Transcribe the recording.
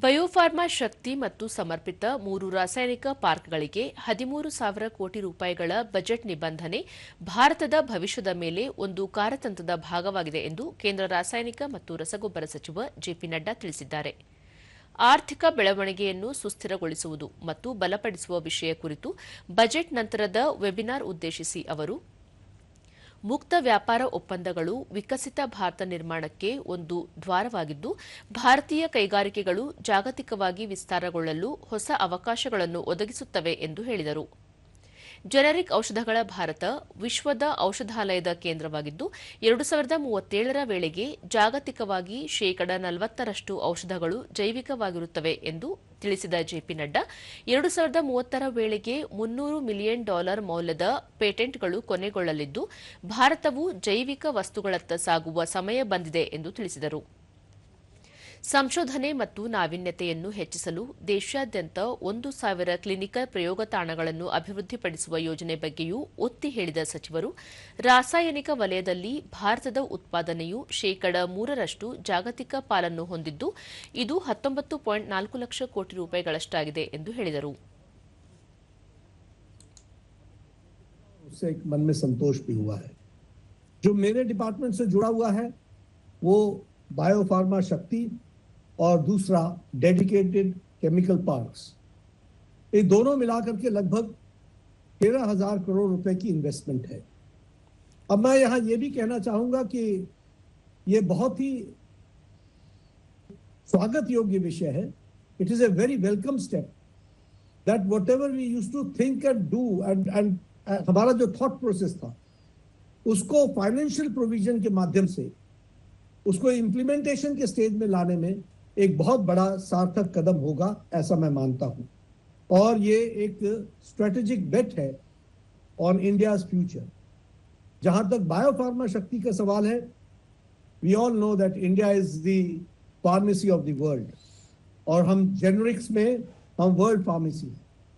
ಬಯೋಫಾರ್ಮಾ ಶಕ್ತಿ ಮತ್ತು ಸಮರ್ಪಿತ 3 ರಾಸಾಯನಿಕ ಪಾರ್ಕ್ಗಳಿಗೆ 13,000 ಕೋಟಿ ರೂಪಾಯಿಗಳ ಬಜೆಟ್ ನಿಬಂಧನೆ ಭಾರತದ ಭವಿಷ್ಯದ ಮೇಲೆ ಒಂದು ಕಾರ್ಯತಂತ್ರದ ಭಾಗವಾಗಿದೆ ಎಂದು ಕೇಂದ್ರ ರಾಸಾಯನಿಕ ಮತ್ತು ರಸಗೊಬ್ಬರ ಸಚಿವ ಜೆಪಿ ನಡ್ಡಾ ತಿಳಿಸಿದ್ದಾರೆ. ಆರ್ಥಿಕ ಬೆಳವಣಿಗೆಯನ್ನು ಸುಸ್ಥಿರಗೊಳಿಸುವುದು ಮತ್ತು ಬಲಪಡಿಸುವ ವಿಷಯ ಕುರಿತು ಬಜೆಟ್ ನಂತರದ ವೆಬಿನಾರ್ ಉದ್ದೇಶಿಸಿ ಅವರು ಮುಕ್ತ ವ್ಯಾಪಾರ ಒಪ್ಪಂದಗಳು ವಿಕಸಿತ ಭಾರತ ನಿರ್ಮಾಣಕ್ಕೆ ಒಂದು ದ್ವಾರವಾಗಿದ್ದು, ಭಾರತೀಯ ಕೈಗಾರಿಕೆಗಳು ಜಾಗತಿಕವಾಗಿ ವಿಸ್ತಾರಗೊಳ್ಳಲು ಹೊಸ ಅವಕಾಶಗಳನ್ನು ಒದಗಿಸುತ್ತವೆ ಎಂದು ಹೇಳಿದರು. ಜೆನೆರಿಕ್ ಔಷಧಗಳ ಭಾರತ ವಿಶ್ವದ ಔಷಧಾಲಯದ ಕೇಂದ್ರವಾಗಿದ್ದು, 2037ರ ವೇಳೆಗೆ ಜಾಗತಿಕವಾಗಿ ಶೇಕಡ 40ರಷ್ಟು ಔಷಧಗಳು ಜೈವಿಕವಾಗಿರುತ್ತವೆ ಎಂದು ತಿಳಿಸಿದ ಜೆಪಿ ನಡ್ಡಾ, 2030ರ ವೇಳೆಗೆ $300 ಮಿಲಿಯನ್ ಮೌಲ್ಯದ ಪೇಟೆಂಟ್ಗಳು ಕೊನೆಗೊಳ್ಳಲಿದ್ದು, ಭಾರತವು ಜೈವಿಕ ವಸ್ತುಗಳತ್ತ ಸಾಗುವ ಸಮಯ ಬಂದಿದೆ ಎಂದು ತಿಳಿಸಿದರು. ಸಂಶೋಧನೆ ಮತ್ತು ನಾವೀನ್ಯತೆಯನ್ನು ಹೆಚ್ಚಿಸಲು ದೇಶಾದ್ಯಂತ 1,000 ಕ್ಲಿನಿಕಲ್ ಪ್ರಯೋಗ ತಾಣಗಳನ್ನು ಅಭಿವೃದ್ಧಿಪಡಿಸುವ ಯೋಜನೆ ಬಗ್ಗೆಯೂ ಒತ್ತಿ ಹೇಳಿದ ಸಚಿವರು, ರಾಸಾಯನಿಕ ವಲಯದಲ್ಲಿ ಭಾರತದ ಉತ್ಪಾದನೆಯು ಶೇಕಡ 3ರಷ್ಟು ಜಾಗತಿಕ ಪಾಲನ್ನು ಹೊಂದಿದ್ದು, ಇದು 19.4 ಲಕ್ಷ ಕೋಟಿ ರೂಪಾಯಿಗಳಷ್ಟಾಗಿದೆ ಎಂದು ಹೇಳಿದರು. मन में संतोष भी हुआ है. जो मेरे डिपार्टमेंट से जुड़ा हुआ है वो बायोफार्मा शक्ति और दूसरा डेडिकेटेड केमिकल पार्क्स, ये दोनों मिलाकर के लगभग 13,000 करोड़ रुपए की इन्वेस्टमेंट है. अब मैं यहां ये भी कहना चाहूंगा कि ये बहुत ही स्वागत योग्य विषय है. It is a very welcome step that whatever we used to think and do and हमारा जो थॉट प्रोसेस था उसको फाइनेंशियल प्रोविजन के माध्यम से उसको इम्प्लीमेंटेशन के स्टेज में लाने में एक बहुत बड़ा सार्थक कदम होगा, ऐसा मैं मानता हूं. और ये एक स्ट्रेटेजिक बेट है ऑन इंडियाज फ्यूचर. जहां तक बायोफार्मा शक्ति का सवाल है, we all know that India is the pharmacy of the world और हम जेनरिक्स में हम वर्ल्ड फार्मेसी हैं.